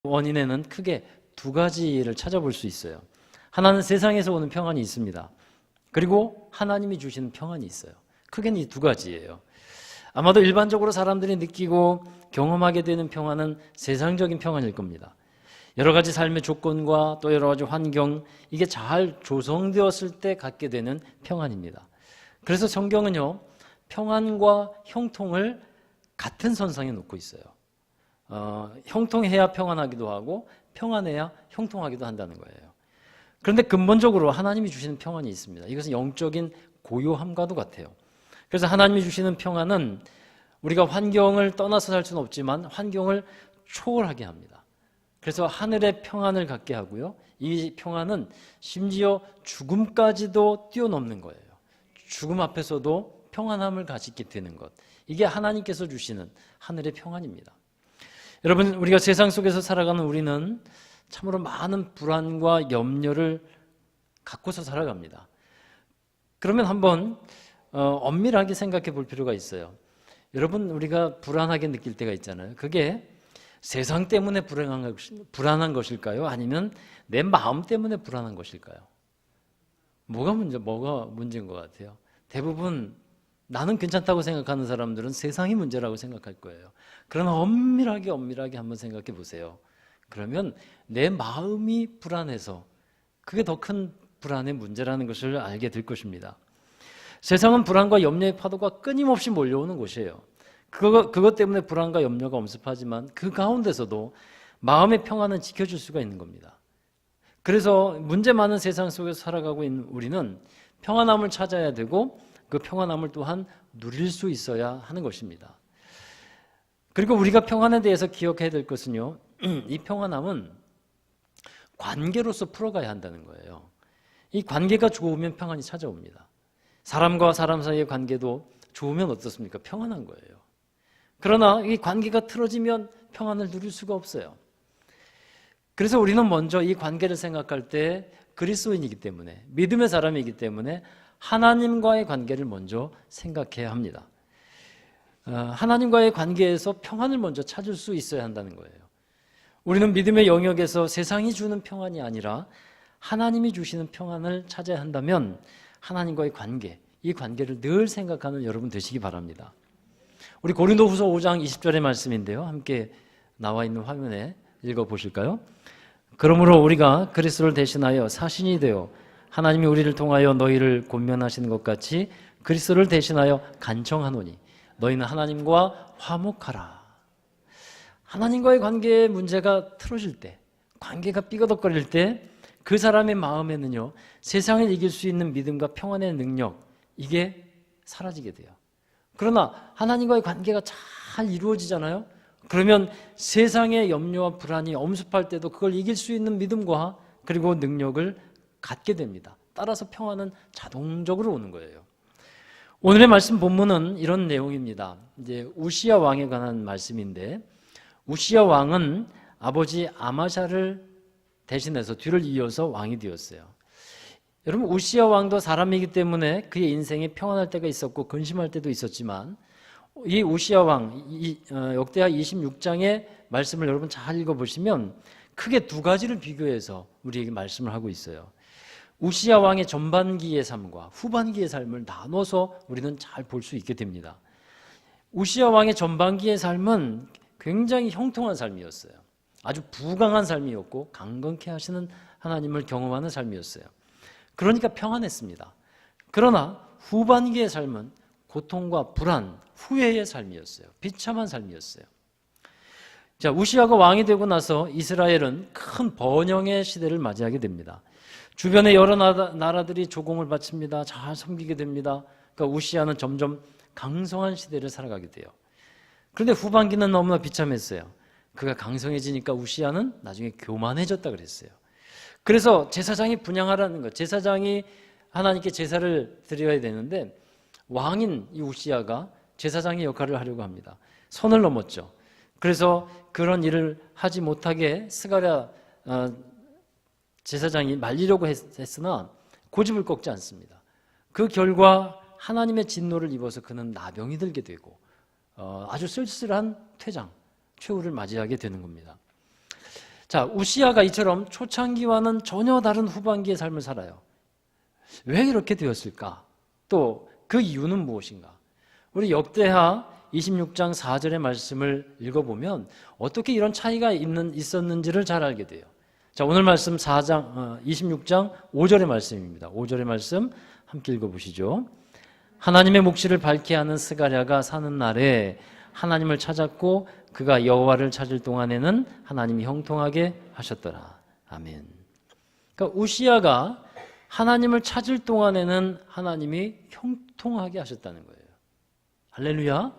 원인에는 크게 두 가지를 찾아볼 수 있어요. 하나는 세상에서 오는 평안이 있습니다. 그리고 하나님이 주시는 평안이 있어요. 크게는 이 두 가지예요. 아마도 일반적으로 사람들이 느끼고 경험하게 되는 평안은 세상적인 평안일 겁니다. 여러 가지 삶의 조건과 또 여러 가지 환경, 이게 잘 조성되었을 때 갖게 되는 평안입니다. 그래서 성경은요, 평안과 형통을 같은 선상에 놓고 있어요. 형통해야 평안하기도 하고 평안해야 형통하기도 한다는 거예요. 그런데 근본적으로 하나님이 주시는 평안이 있습니다. 이것은 영적인 고요함과도 같아요. 그래서 하나님이 주시는 평안은 우리가 환경을 떠나서 살 수는 없지만 환경을 초월하게 합니다. 그래서 하늘의 평안을 갖게 하고요. 이 평안은 심지어 죽음까지도 뛰어넘는 거예요. 죽음 앞에서도 평안함을 가지게 되는 것. 이게 하나님께서 주시는 하늘의 평안입니다. 여러분, 우리가 세상 속에서 살아가는 우리는 참으로 많은 불안과 염려를 갖고서 살아갑니다. 그러면 한번 엄밀하게 생각해 볼 필요가 있어요. 여러분, 우리가 불안하게 느낄 때가 있잖아요. 그게 세상 때문에 불안한 것일까요? 아니면 내 마음 때문에 불안한 것일까요? 뭐가 문제인 것 같아요? 대부분 나는 괜찮다고 생각하는 사람들은 세상이 문제라고 생각할 거예요. 그러나 엄밀하게 한번 생각해 보세요. 그러면 내 마음이 불안해서 그게 더 큰 불안의 문제라는 것을 알게 될 것입니다. 세상은 불안과 염려의 파도가 끊임없이 몰려오는 곳이에요. 그것 때문에 불안과 염려가 엄습하지만 그 가운데서도 마음의 평안은 지켜줄 수가 있는 겁니다. 그래서 문제 많은 세상 속에서 살아가고 있는 우리는 평안함을 찾아야 되고 그 평안함을 또한 누릴 수 있어야 하는 것입니다. 그리고 우리가 평안에 대해서 기억해야 될 것은요, 이 평안함은 관계로서 풀어가야 한다는 거예요. 이 관계가 좋으면 평안이 찾아옵니다. 사람과 사람 사이의 관계도 좋으면 어떻습니까? 평안한 거예요. 그러나 이 관계가 틀어지면 평안을 누릴 수가 없어요. 그래서 우리는 먼저 이 관계를 생각할 때 그리스도인이기 때문에, 믿음의 사람이기 때문에 하나님과의 관계를 먼저 생각해야 합니다. 하나님과의 관계에서 평안을 먼저 찾을 수 있어야 한다는 거예요. 우리는 믿음의 영역에서 세상이 주는 평안이 아니라 하나님이 주시는 평안을 찾아야 한다면 하나님과의 관계, 이 관계를 늘 생각하는 여러분 되시기 바랍니다. 우리 고린도후서 5장 20절의 말씀인데요, 함께 나와 있는 화면에 읽어보실까요? 그러므로 우리가 그리스도를 대신하여 사신이 되어 하나님이 우리를 통하여 너희를 권면하시는 것 같이 그리스도를 대신하여 간청하노니 너희는 하나님과 화목하라. 하나님과의 관계의 문제가 틀어질 때, 관계가 삐거덕거릴 때 그 사람의 마음에는요, 세상을 이길 수 있는 믿음과 평안의 능력, 이게 사라지게 돼요. 그러나 하나님과의 관계가 잘 이루어지잖아요. 그러면 세상의 염려와 불안이 엄습할 때도 그걸 이길 수 있는 믿음과 그리고 능력을 갖게 됩니다. 따라서 평안은 자동적으로 오는 거예요. 오늘의 말씀 본문은 이런 내용입니다. 이제 우시야 왕에 관한 말씀인데, 우시야 왕은 아버지 아마샤를 대신해서 뒤를 이어서 왕이 되었어요. 여러분, 우시야 왕도 사람이기 때문에 그의 인생에 평안할 때가 있었고 근심할 때도 있었지만, 이 우시야 왕, 역대하 26장의 말씀을 여러분 잘 읽어보시면 크게 두 가지를 비교해서 우리에게 말씀을 하고 있어요. 우시야 왕의 전반기의 삶과 후반기의 삶을 나눠서 우리는 잘 볼 수 있게 됩니다. 우시야 왕의 전반기의 삶은 굉장히 형통한 삶이었어요. 아주 부강한 삶이었고 강건케 하시는 하나님을 경험하는 삶이었어요. 그러니까 평안했습니다. 그러나 후반기의 삶은 고통과 불안, 후회의 삶이었어요. 비참한 삶이었어요. 자, 우시야가 왕이 되고 나서 이스라엘은 큰 번영의 시대를 맞이하게 됩니다. 주변의 여러 나라들이 조공을 바칩니다. 잘 섬기게 됩니다. 그러니까 우시야는 점점 강성한 시대를 살아가게 돼요. 그런데 후반기는 너무나 비참했어요. 그가 강성해지니까 우시야는 나중에 교만해졌다 그랬어요. 그래서 제사장이 분향하라는 것, 제사장이 하나님께 제사를 드려야 되는데 왕인 이 우시야가 제사장의 역할을 하려고 합니다. 선을 넘었죠. 그래서 그런 일을 하지 못하게 스가랴 제사장이 말리려고 했으나 고집을 꺾지 않습니다. 그 결과 하나님의 진노를 입어서 그는 나병이 들게 되고 아주 쓸쓸한 퇴장, 최후를 맞이하게 되는 겁니다. 자, 우시야가 이처럼 초창기와는 전혀 다른 후반기의 삶을 살아요. 왜 이렇게 되었을까? 또 그 이유는 무엇인가? 우리 역대하 26장 4절의 말씀을 읽어보면 어떻게 이런 차이가 있었는지를 잘 알게 돼요. 자, 오늘 말씀 26장 5절의 말씀입니다. 5절의 말씀 함께 읽어보시죠. 하나님의 묵시를 밝게 하는 스가랴가 사는 날에 하나님을 찾았고 그가 여호와를 찾을 동안에는 하나님이 형통하게 하셨더라. 아멘. 그러니까 우시야가 하나님을 찾을 동안에는 하나님이 형통하게 하셨다는 거예요. 할렐루야.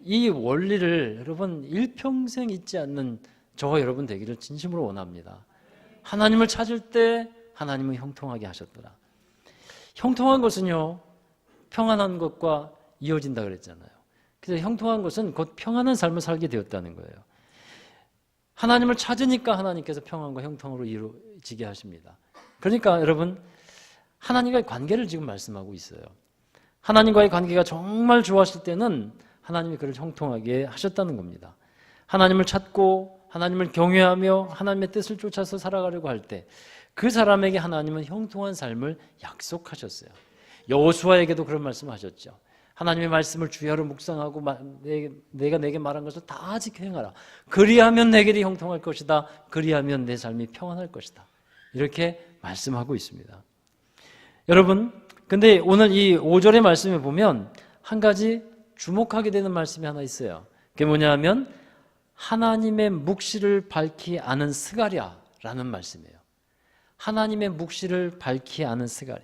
이 원리를 여러분 일평생 잊지 않는 저와 여러분 되기를 진심으로 원합니다. 하나님을 찾을 때 하나님은 형통하게 하셨더라. 형통한 것은요, 평안한 것과 이어진다 그랬잖아요. 그래서 형통한 것은 곧 평안한 삶을 살게 되었다는 거예요. 하나님을 찾으니까 하나님께서 평안과 형통으로 이루어지게 하십니다. 그러니까 여러분, 하나님과의 관계를 지금 말씀하고 있어요. 하나님과의 관계가 정말 좋았을 때는 하나님이 그를 형통하게 하셨다는 겁니다. 하나님을 찾고 하나님을 경외하며 하나님의 뜻을 쫓아서 살아가려고 할 때 그 사람에게 하나님은 형통한 삶을 약속하셨어요. 여호수아에게도 그런 말씀하셨죠. 하나님의 말씀을 주야로 묵상하고 내가 내게 말한 것을 다 지켜 행하라. 그리하면 내 길이 형통할 것이다. 그리하면 내 삶이 평안할 것이다. 이렇게 말씀하고 있습니다. 여러분, 근데 오늘 이 5절의 말씀에 보면 한 가지 주목하게 되는 말씀이 하나 있어요. 그게 뭐냐 하면 하나님의 묵시를 밝히 아는 스가랴라는 말씀이에요. 하나님의 묵시를 밝히 아는 스가랴.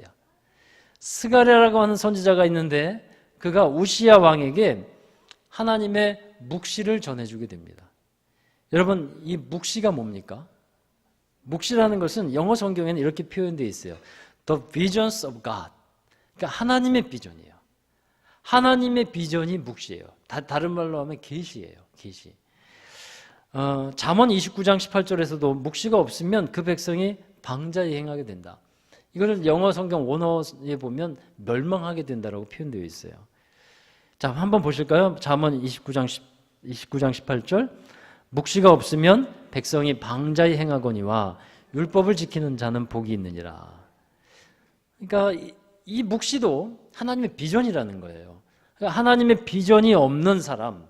스가랴라고 하는 선지자가 있는데 그가 우시야 왕에게 하나님의 묵시를 전해주게 됩니다. 여러분, 이 묵시가 뭡니까? 묵시라는 것은 영어 성경에는 이렇게 표현되어 있어요. The visions of God. 그러니까 하나님의 비전이에요. 하나님의 비전이 묵시예요. 다른 말로 하면 계시예요. 계시. 잠언 29장 18절에서도 묵시가 없으면 그 백성이 방자에 행하게 된다. 이거를 영어 성경 원어에 보면 멸망하게 된다라고 표현되어 있어요. 자, 한번 보실까요? 잠언 29장 18절. 묵시가 없으면 백성이 방자에 행하거니와 율법을 지키는 자는 복이 있느니라. 그러니까 이 묵시도 하나님의 비전이라는 거예요. 그러니까 하나님의 비전이 없는 사람,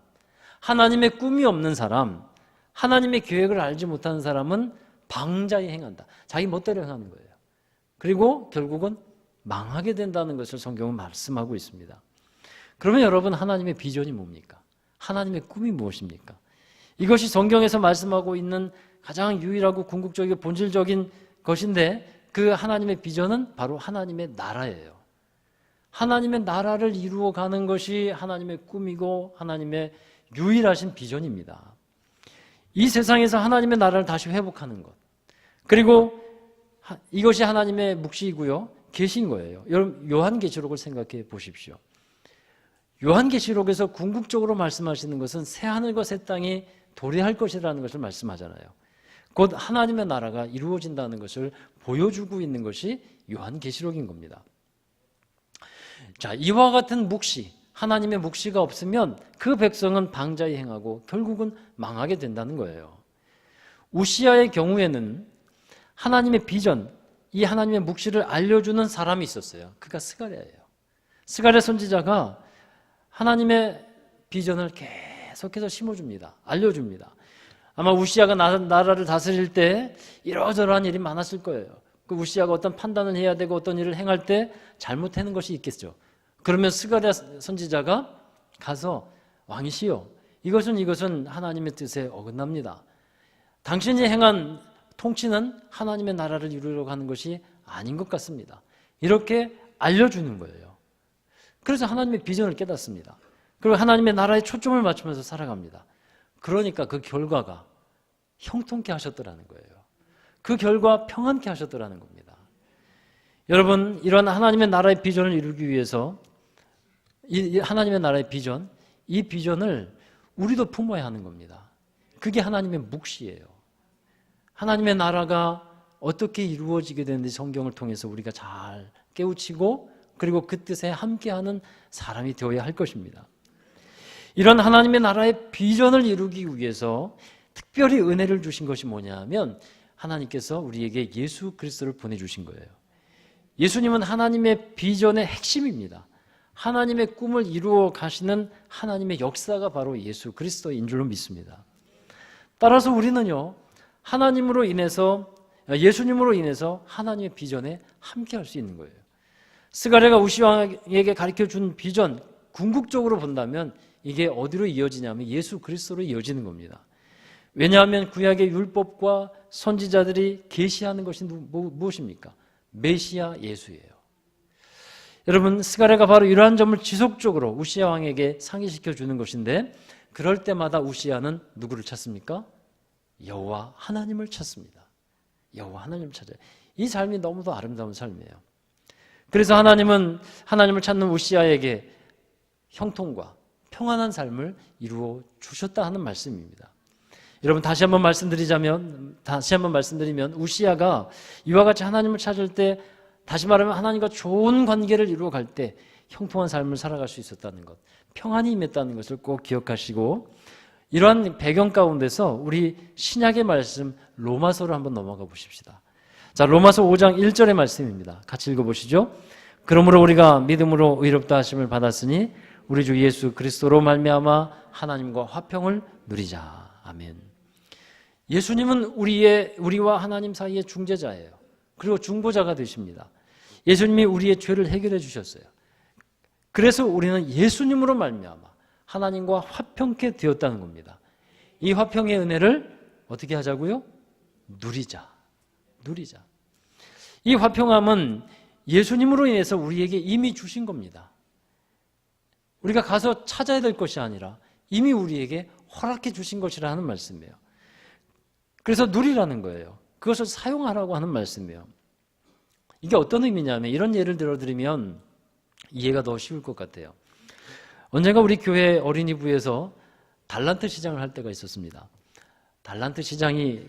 하나님의 꿈이 없는 사람, 하나님의 계획을 알지 못하는 사람은 방자에 행한다. 자기 멋대로 행하는 거예요. 그리고 결국은 망하게 된다는 것을 성경은 말씀하고 있습니다. 그러면 여러분, 하나님의 비전이 뭡니까? 하나님의 꿈이 무엇입니까? 이것이 성경에서 말씀하고 있는 가장 유일하고 궁극적이고 본질적인 것인데 그 하나님의 비전은 바로 하나님의 나라예요. 하나님의 나라를 이루어가는 것이 하나님의 꿈이고 하나님의 유일하신 비전입니다. 이 세상에서 하나님의 나라를 다시 회복하는 것, 그리고 이것이 하나님의 묵시이고요, 계신 거예요. 여러분, 요한계시록을 생각해 보십시오. 요한계시록에서 궁극적으로 말씀하시는 것은 새하늘과 새 땅이 도래할 것이라는 것을 말씀하잖아요. 곧 하나님의 나라가 이루어진다는 것을 보여주고 있는 것이 요한계시록인 겁니다. 자, 이와 같은 묵시, 하나님의 묵시가 없으면 그 백성은 방자에 행하고 결국은 망하게 된다는 거예요. 우시야의 경우에는 하나님의 비전, 이 하나님의 묵시를 알려주는 사람이 있었어요. 그가 스가랴예요. 스가랴 선지자가 하나님의 비전을 계속해서 심어줍니다. 알려줍니다. 아마 우시야가 나라를 다스릴 때 이러저러한 일이 많았을 거예요. 그 우시야가 어떤 판단을 해야 되고 어떤 일을 행할 때 잘못하는 것이 있겠죠. 그러면 스가랴 선지자가 가서 왕이시여, 이것은 하나님의 뜻에 어긋납니다. 당신이 행한 통치는 하나님의 나라를 이루려고 하는 것이 아닌 것 같습니다. 이렇게 알려주는 거예요. 그래서 하나님의 비전을 깨닫습니다. 그리고 하나님의 나라에 초점을 맞추면서 살아갑니다. 그러니까 그 결과가 형통케 하셨더라는 거예요. 그 결과 평안케 하셨더라는 겁니다. 여러분, 이런 하나님의 나라의 비전을 이루기 위해서 이 하나님의 나라의 비전, 이 비전을 우리도 품어야 하는 겁니다. 그게 하나님의 묵시예요. 하나님의 나라가 어떻게 이루어지게 되는지 성경을 통해서 우리가 잘 깨우치고 그리고 그 뜻에 함께하는 사람이 되어야 할 것입니다. 이런 하나님의 나라의 비전을 이루기 위해서 특별히 은혜를 주신 것이 뭐냐면 하나님께서 우리에게 예수 그리스도를 보내주신 거예요. 예수님은 하나님의 비전의 핵심입니다. 하나님의 꿈을 이루어 가시는 하나님의 역사가 바로 예수 그리스도인 줄로 믿습니다. 따라서 우리는요, 하나님으로 인해서, 예수님으로 인해서 하나님의 비전에 함께 할 수 있는 거예요. 스가랴가 우시왕에게 가르쳐준 비전, 궁극적으로 본다면 이게 어디로 이어지냐면 예수 그리스도로 이어지는 겁니다. 왜냐하면 구약의 율법과 선지자들이 계시하는 것이 무엇입니까? 메시아 예수예요. 여러분, 스가랴가 바로 이러한 점을 지속적으로 우시야 왕에게 상기시켜 주는 것인데, 그럴 때마다 우시야는 누구를 찾습니까? 여호와 하나님을 찾습니다. 여호와 하나님을 찾아요. 이 삶이 너무도 아름다운 삶이에요. 그래서 하나님은 하나님을 찾는 우시야에게 형통과 평안한 삶을 이루어 주셨다 하는 말씀입니다. 여러분, 다시 한번 말씀드리면 우시야가 이와 같이 하나님을 찾을 때, 다시 말하면 하나님과 좋은 관계를 이루어 갈 때 형통한 삶을 살아갈 수 있었다는 것, 평안이 임했다는 것을 꼭 기억하시고, 이러한 배경 가운데서 우리 신약의 말씀 로마서로 한번 넘어가 보십시다. 자, 로마서 5장 1절의 말씀입니다. 같이 읽어보시죠. 그러므로 우리가 믿음으로 의롭다 하심을 받았으니 우리 주 예수 그리스도로 말미암아 하나님과 화평을 누리자. 아멘. 예수님은 우리와 하나님 사이의 중재자예요. 그리고 중보자가 되십니다. 예수님이 우리의 죄를 해결해 주셨어요. 그래서 우리는 예수님으로 말미암아 하나님과 화평케 되었다는 겁니다. 이 화평의 은혜를 어떻게 하자고요? 누리자. 이 화평함은 예수님으로 인해서 우리에게 이미 주신 겁니다. 우리가 가서 찾아야 될 것이 아니라 이미 우리에게 허락해 주신 것이라는 말씀이에요. 그래서 누리라는 거예요. 그것을 사용하라고 하는 말씀이에요. 이게 어떤 의미냐면, 이런 예를 들어드리면 이해가 더 쉬울 것 같아요. 언젠가 우리 교회 어린이부에서 달란트 시장을 할 때가 있었습니다. 달란트 시장이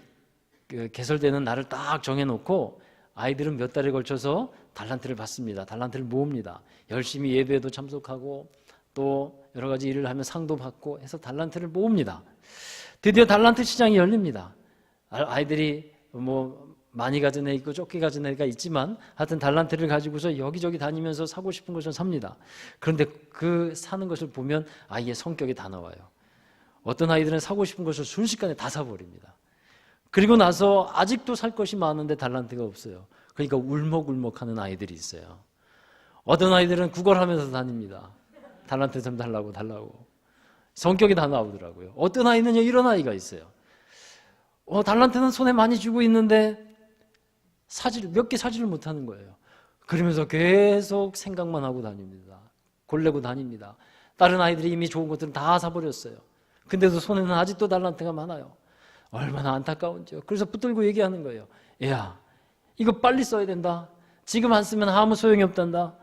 개설되는 날을 딱 정해놓고 아이들은 몇 달에 걸쳐서 달란트를 받습니다. 달란트를 모읍니다. 열심히 예배에도 참석하고 또 여러 가지 일을 하면 상도 받고 해서 달란트를 모읍니다. 드디어 달란트 시장이 열립니다. 아이들이 많이 가진 애 있고 적게 가진 애가 있지만 하여튼 달란트를 가지고서 여기저기 다니면서 사고 싶은 것을 삽니다. 그런데 그 사는 것을 보면 아이의 성격이 다 나와요. 어떤 아이들은 사고 싶은 것을 순식간에 다 사버립니다. 그리고 나서 아직도 살 것이 많은데 달란트가 없어요. 그러니까 울먹울먹하는 아이들이 있어요. 어떤 아이들은 구걸하면서 다닙니다. 달란트 좀 달라고. 성격이 다 나오더라고요. 어떤 아이는요, 이런 아이가 있어요. 달란트는 손에 많이 쥐고 있는데 몇 개 사지를 못하는 거예요. 그러면서 계속 생각만 하고 다닙니다. 골래고 다닙니다. 다른 아이들이 이미 좋은 것들은 다 사버렸어요. 근데도 손에는 아직도 달란트가 많아요. 얼마나 안타까운지요. 그래서 붙들고 얘기하는 거예요. 야, 이거 빨리 써야 된다. 지금 안 쓰면 아무 소용이 없단다.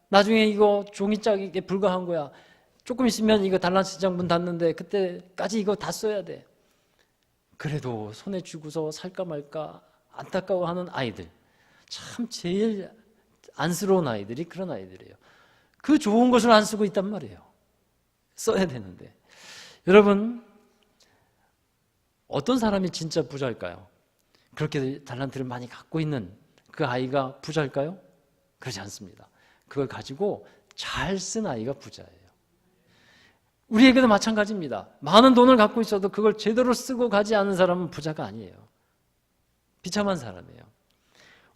나중에 이거 종이짝에 불과한 거야. 조금 있으면 이거 달란트 시장 문 닫는데 그때까지 이거 다 써야 돼. 그래도 손에 쥐고서 살까 말까 안타까워하는 아이들, 참 제일 안쓰러운 아이들이 그런 아이들이에요. 그 좋은 것을 안 쓰고 있단 말이에요. 써야 되는데. 여러분, 어떤 사람이 진짜 부자일까요? 그렇게 달란트를 많이 갖고 있는 그 아이가 부자일까요? 그렇지 않습니다. 그걸 가지고 잘 쓴 아이가 부자예요. 우리에게도 마찬가지입니다. 많은 돈을 갖고 있어도 그걸 제대로 쓰고 가지 않은 사람은 부자가 아니에요. 비참한 사람이에요.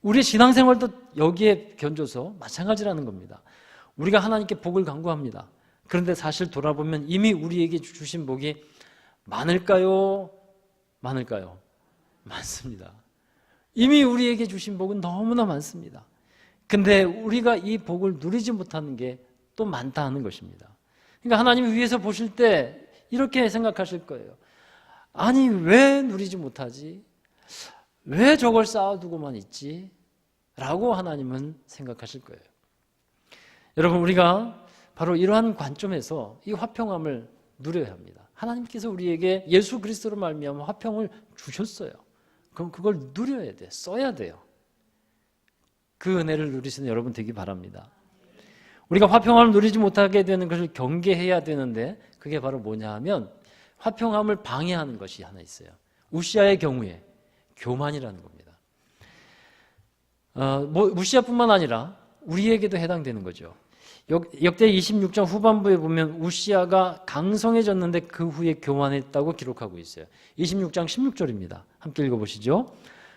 우리의 신앙생활도 여기에 견줘서 마찬가지라는 겁니다. 우리가 하나님께 복을 간구합니다. 그런데 사실 돌아보면 이미 우리에게 주신 복이 많을까요? 많습니다. 이미 우리에게 주신 복은 너무나 많습니다. 근데 우리가 이 복을 누리지 못하는 게 또 많다 하는 것입니다. 그러니까 하나님이 위에서 보실 때 이렇게 생각하실 거예요. 아니, 왜 누리지 못하지? 왜 저걸 쌓아두고만 있지? 라고 하나님은 생각하실 거예요. 여러분, 우리가 바로 이러한 관점에서 이 화평함을 누려야 합니다. 하나님께서 우리에게 예수 그리스도로 말미암아 화평을 주셨어요. 그럼 그걸 누려야 돼. 써야 돼요. 그 은혜를 누리시는 여러분 되기 바랍니다. 우리가 화평함을 누리지 못하게 되는 것을 경계해야 되는데, 그게 바로 뭐냐 하면 화평함을 방해하는 것이 하나 있어요. 우시아의 경우에 교만이라는 겁니다. 우시아뿐만 아니라 우리에게도 해당되는 거죠. 역대 26장 후반부에 보면 우시아가 강성해졌는데 그 후에 교만했다고 기록하고 있어요. 26장 16절입니다. 함께 읽어보시죠.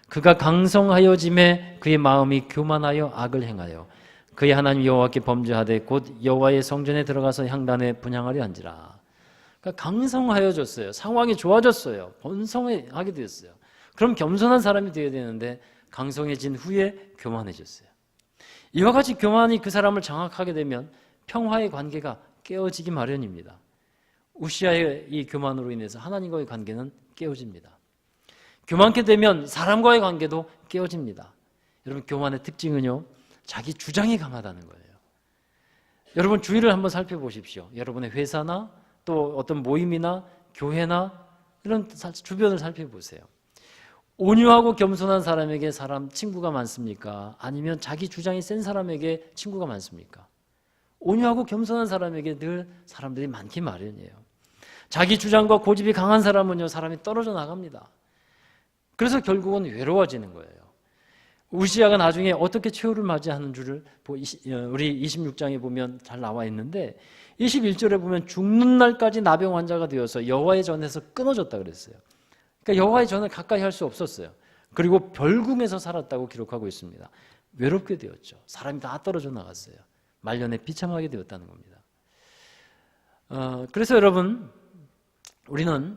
그가 강성하여짐에 그의 마음이 교만하여 악을 행하여 그의 하나님 여호와께 범죄하되 곧 여호와의 성전에 들어가서 향단에 분향하려 한지라. 그러니까 강성하여졌어요. 상황이 좋아졌어요. 번성하게 되었어요. 그럼 겸손한 사람이 되어야 되는데 강성해진 후에 교만해졌어요. 이와 같이 교만이 그 사람을 장악하게 되면 평화의 관계가 깨어지기 마련입니다. 우시아의 이 교만으로 인해서 하나님과의 관계는 깨어집니다. 교만케 되면 사람과의 관계도 깨어집니다. 여러분, 교만의 특징은요, 자기 주장이 강하다는 거예요. 여러분, 주위를 한번 살펴보십시오. 여러분의 회사나 또 어떤 모임이나 교회나 이런 주변을 살펴보세요. 온유하고 겸손한 사람에게 친구가 많습니까? 아니면 자기 주장이 센 사람에게 친구가 많습니까? 온유하고 겸손한 사람에게 늘 사람들이 많기 마련이에요. 자기 주장과 고집이 강한 사람은요, 사람이 떨어져 나갑니다. 그래서 결국은 외로워지는 거예요. 우시아가 나중에 어떻게 최후를 맞이하는 줄을 우리 26장에 보면 잘 나와 있는데 21절에 보면 죽는 날까지 나병 환자가 되어서 여호와의 전에서 끊어졌다 그랬어요. 그러니까 여호와의 전을 가까이 할 수 없었어요. 그리고 별궁에서 살았다고 기록하고 있습니다. 외롭게 되었죠. 사람이 다 떨어져 나갔어요. 말년에 비참하게 되었다는 겁니다. 그래서 여러분, 우리는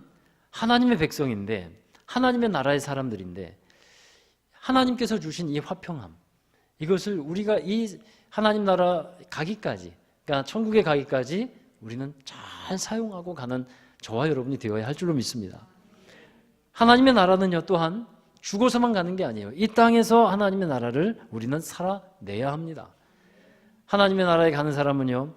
하나님의 백성인데 하나님의 나라의 사람들인데 하나님께서 주신 이 화평함, 이것을 우리가 이 하나님 나라 가기까지, 그러니까 천국에 가기까지 우리는 잘 사용하고 가는 저와 여러분이 되어야 할 줄로 믿습니다. 하나님의 나라는요, 또한 죽어서만 가는 게 아니에요. 이 땅에서 하나님의 나라를 우리는 살아내야 합니다. 하나님의 나라에 가는 사람은요,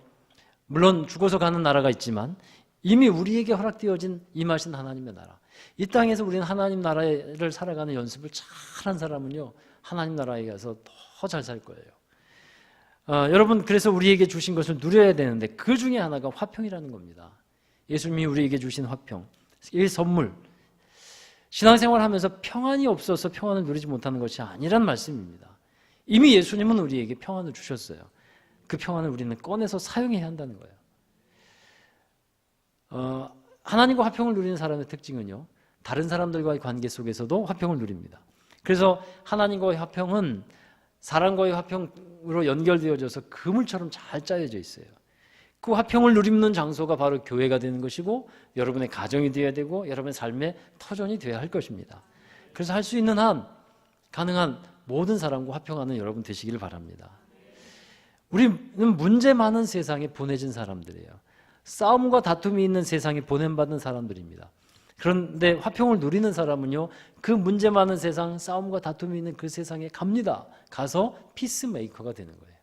물론 죽어서 가는 나라가 있지만 이미 우리에게 허락되어진 임하신 하나님의 나라, 이 땅에서 우리는 하나님 나라를 살아가는 연습을 잘한 사람은요, 하나님 나라에 가서 더 잘 살 거예요. 여러분, 그래서 우리에게 주신 것을 누려야 되는데 그 중에 하나가 화평이라는 겁니다. 예수님이 우리에게 주신 화평, 이 선물, 신앙생활을 하면서 평안이 없어서 평안을 누리지 못하는 것이 아니란 말씀입니다. 이미 예수님은 우리에게 평안을 주셨어요. 그 평안을 우리는 꺼내서 사용해야 한다는 거예요. 하나님과 화평을 누리는 사람의 특징은요, 다른 사람들과의 관계 속에서도 화평을 누립니다. 그래서 하나님과의 화평은 사람과의 화평으로 연결되어져서 그물처럼 잘 짜여져 있어요. 그 화평을 누리는 장소가 바로 교회가 되는 것이고 여러분의 가정이 되어야 되고 여러분의 삶의 터전이 되어야 할 것입니다. 그래서 할 수 있는 한 가능한 모든 사람과 화평하는 여러분 되시기를 바랍니다. 우리는 문제 많은 세상에 보내진 사람들이에요. 싸움과 다툼이 있는 세상에 보냄받은 사람들입니다. 그런데 화평을 누리는 사람은요, 그 문제 많은 세상, 싸움과 다툼이 있는 그 세상에 갑니다. 가서 피스메이커가 되는 거예요.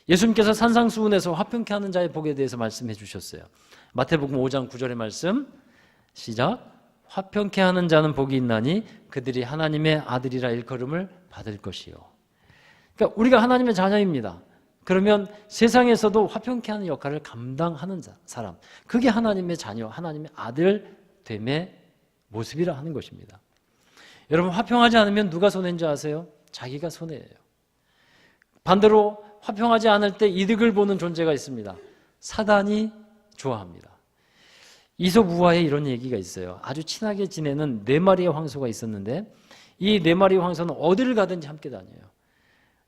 예수님께서 산상수훈에서 화평케 하는 자의 복에 대해서 말씀해 주셨어요. 마태복음 5장 9절의 말씀, 시작. 화평케 하는 자는 복이 있나니 그들이 하나님의 아들이라 일컬음을 받을 것이요. 그러니까 우리가 하나님의 자녀입니다. 그러면 세상에서도 화평케 하는 역할을 감당하는 사람, 그게 하나님의 자녀, 하나님의 아들됨의 모습이라 하는 것입니다. 여러분, 화평하지 않으면 누가 손해인지 아세요? 자기가 손해예요. 반대로 화평하지 않을 때 이득을 보는 존재가 있습니다. 사단이 좋아합니다. 이솝 우화에 이런 얘기가 있어요. 아주 친하게 지내는 4마리의 황소가 있었는데 이 4마리의 황소는 어디를 가든지 함께 다녀요.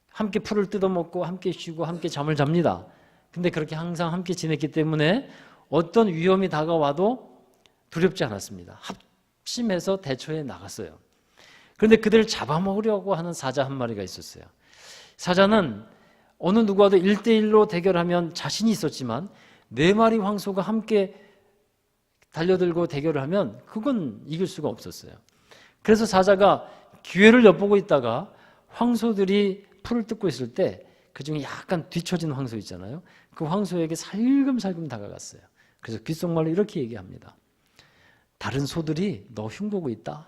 함께 풀을 뜯어먹고 함께 쉬고 함께 잠을 잡니다. 근데 그렇게 항상 함께 지냈기 때문에 어떤 위험이 다가와도 두렵지 않았습니다. 합심해서 대처해 나갔어요. 그런데 그들을 잡아먹으려고 하는 사자 한 마리가 있었어요. 사자는 어느 누구와도 1대1로 대결하면 자신이 있었지만 4마리 황소가 함께 달려들고 대결을 하면 그건 이길 수가 없었어요. 그래서 사자가 기회를 엿보고 있다가 황소들이 풀을 뜯고 있을 때 그중에 약간 뒤처진 황소 있잖아요. 그 황소에게 살금살금 다가갔어요. 그래서 귓속말로 이렇게 얘기합니다. 다른 소들이 너 흉보고 있다.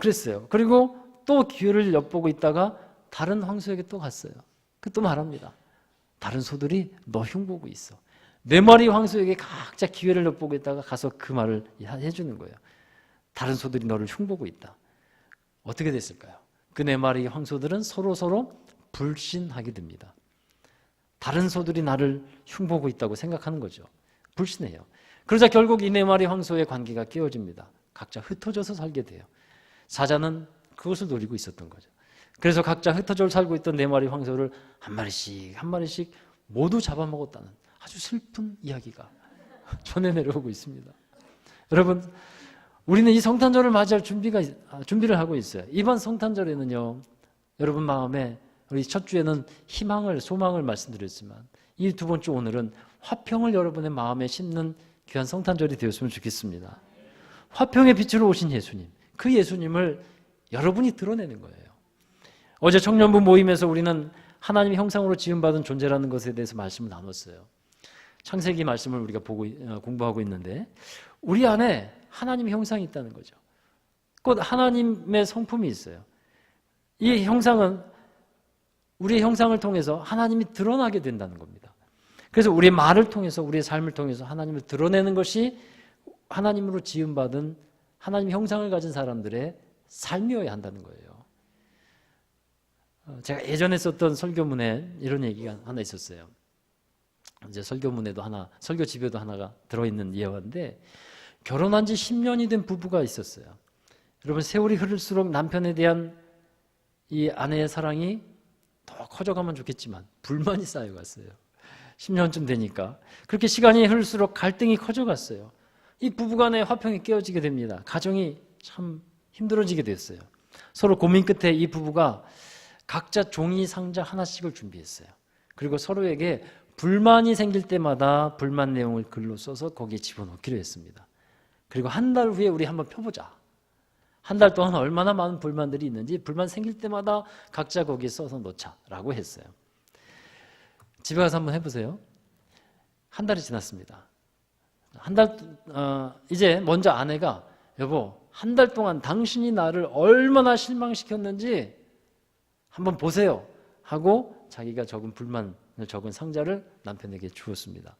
그랬어요. 그리고 또 기회를 엿보고 있다가 다른 황소에게 또 갔어요. 또 말합니다. 다른 소들이 너 흉보고 있어. 네 마리 황소에게 각자 기회를 엿보겠다가 가서 그 말을 해주는 거예요. 다른 소들이 너를 흉보고 있다. 어떻게 됐을까요? 그 네 마리 황소들은 서로 불신하게 됩니다. 다른 소들이 나를 흉보고 있다고 생각하는 거죠. 불신해요. 그러자 결국 이 네 마리 황소의 관계가 깨어집니다. 각자 흩어져서 살게 돼요. 사자는 그것을 노리고 있었던 거죠. 그래서 각자 흩어져 살고 있던 네 마리 황소를 한 마리씩 모두 잡아먹었다는 아주 슬픈 이야기가 전해 내려오고 있습니다. 여러분, 우리는 이 성탄절을 맞이할 준비를 하고 있어요. 이번 성탄절에는요, 여러분 마음에 우리 첫 주에는 희망을, 소망을 말씀드렸지만 이 두 번째 오늘은 화평을 여러분의 마음에 심는 귀한 성탄절이 되었으면 좋겠습니다. 화평의 빛으로 오신 예수님, 그 예수님을 여러분이 드러내는 거예요. 어제 청년부 모임에서 우리는 하나님의 형상으로 지음받은 존재라는 것에 대해서 말씀을 나눴어요. 창세기 말씀을 우리가 공부하고 있는데 우리 안에 하나님의 형상이 있다는 거죠. 곧 하나님의 성품이 있어요. 이 형상은 우리의 형상을 통해서 하나님이 드러나게 된다는 겁니다. 그래서 우리의 말을 통해서, 우리의 삶을 통해서 하나님을 드러내는 것이 하나님으로 지음받은 하나님의 형상을 가진 사람들의 삶이어야 한다는 거예요. 제가 예전에 썼던 설교문에 이런 얘기가 하나 있었어요. 이제 설교문에도 하나, 설교 집에도 하나가 들어있는 예화인데, 결혼한 지 10년이 된 부부가 있었어요. 여러분, 세월이 흐를수록 남편에 대한 이 아내의 사랑이 더 커져가면 좋겠지만 불만이 쌓여갔어요. 10년쯤 되니까. 그렇게 시간이 흐를수록 갈등이 커져갔어요. 이 부부간의 화평이 깨어지게 됩니다. 가정이 참 힘들어지게 됐어요. 서로 고민 끝에 이 부부가 각자 종이 상자 하나씩을 준비했어요. 그리고 서로에게 불만이 생길 때마다 불만 내용을 글로 써서 거기에 집어넣기로 했습니다. 그리고 한 달 후에 우리 한번 펴보자. 한 달 동안 얼마나 많은 불만들이 있는지 불만 생길 때마다 각자 거기에 써서 넣자라고 했어요. 집에 가서 한번 해보세요. 한 달이 지났습니다. 이제 먼저 아내가 여보, 한 달 동안 당신이 나를 얼마나 실망시켰는지 한번 보세요 하고 자기가 적은 불만을 적은 상자를 남편에게 주었습니다.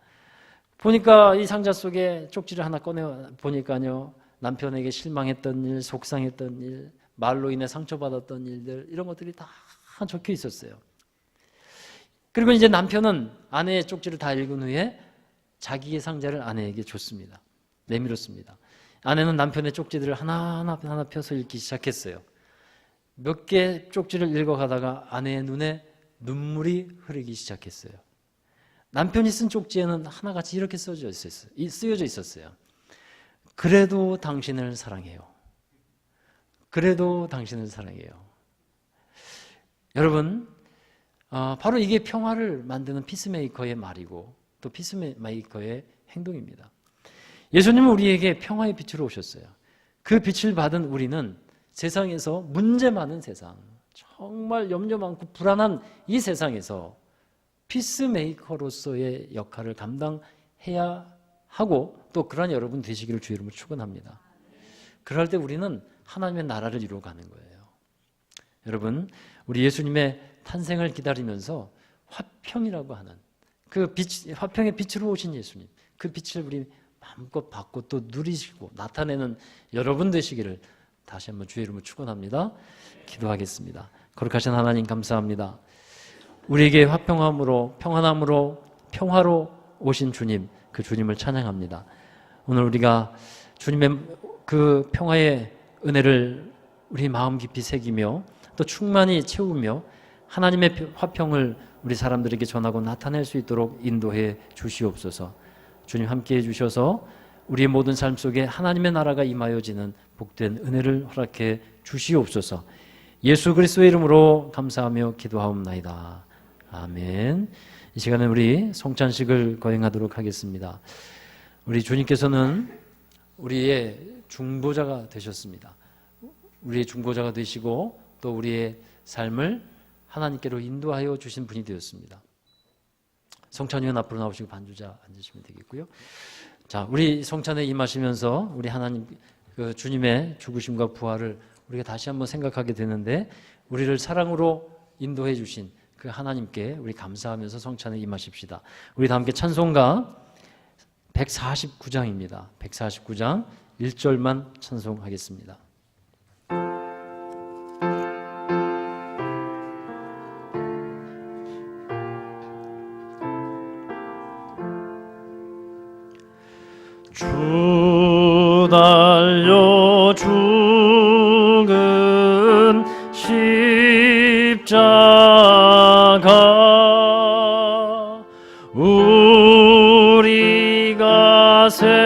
보니까 이 상자 속에 쪽지를 하나 꺼내 보니까요, 남편에게 실망했던 일, 속상했던 일, 말로 인해 상처받았던 일들, 이런 것들이 다 적혀 있었어요. 그리고 이제 남편은 아내의 쪽지를 다 읽은 후에 자기의 상자를 아내에게 줬습니다. 내밀었습니다. 아내는 남편의 쪽지들을 하나하나 펴서 읽기 시작했어요. 몇 개 쪽지를 읽어가다가 아내의 눈에 눈물이 흐르기 시작했어요. 남편이 쓴 쪽지에는 하나같이 이렇게 쓰여져 있었어요. 그래도 당신을 사랑해요. 그래도 당신을 사랑해요. 여러분, 바로 이게 평화를 만드는 피스메이커의 말이고 또 피스메이커의 행동입니다. 예수님은 우리에게 평화의 빛으로 오셨어요. 그 빛을 받은 우리는 세상에서 문제 많은 세상, 정말 염려 많고 불안한 이 세상에서 피스메이커로서의 역할을 감당해야 하고 또 그러한 여러분 되시기를 주의 이름으로 축원합니다. 그럴 때 우리는 하나님의 나라를 이루어가는 거예요. 여러분, 우리 예수님의 탄생을 기다리면서 화평이라고 하는 그 빛, 화평의 빛으로 오신 예수님, 그 빛을 우리 마음껏 받고 또 누리시고 나타내는 여러분 되시기를 다시 한번 주의 이름으로 축원합니다. 기도하겠습니다. 거룩하신 하나님 감사합니다. 우리에게 화평함으로, 평안함으로, 평화로 오신 주님, 그 주님을 찬양합니다. 오늘 우리가 주님의 그 평화의 은혜를 우리 마음 깊이 새기며 또 충만히 채우며 하나님의 화평을 우리 사람들에게 전하고 나타낼 수 있도록 인도해 주시옵소서. 주님 함께해 주셔서 우리의 모든 삶 속에 하나님의 나라가 임하여지는 복된 은혜를 허락해 주시옵소서. 예수 그리스도의 이름으로 감사하며 기도하옵나이다. 아멘. 이 시간에 우리 성찬식을 거행하도록 하겠습니다. 우리 주님께서는 우리의 중보자가 되셨습니다. 우리의 중보자가 되시고 또 우리의 삶을 하나님께로 인도하여 주신 분이 되었습니다. 성찬위원 앞으로 나오시고 반주자 앉으시면 되겠고요. 자, 우리 성찬에 임하시면서 우리 하나님 그 주님의 죽으심과 부활을 우리가 다시 한번 생각하게 되는데 우리를 사랑으로 인도해 주신 그 하나님께 우리 감사하면서 성찬에 임하십시다. 우리 다 함께 찬송가 149장입니다. 149장 1절만 찬송하겠습니다. 주 달려 죽은 십자가 우리가 새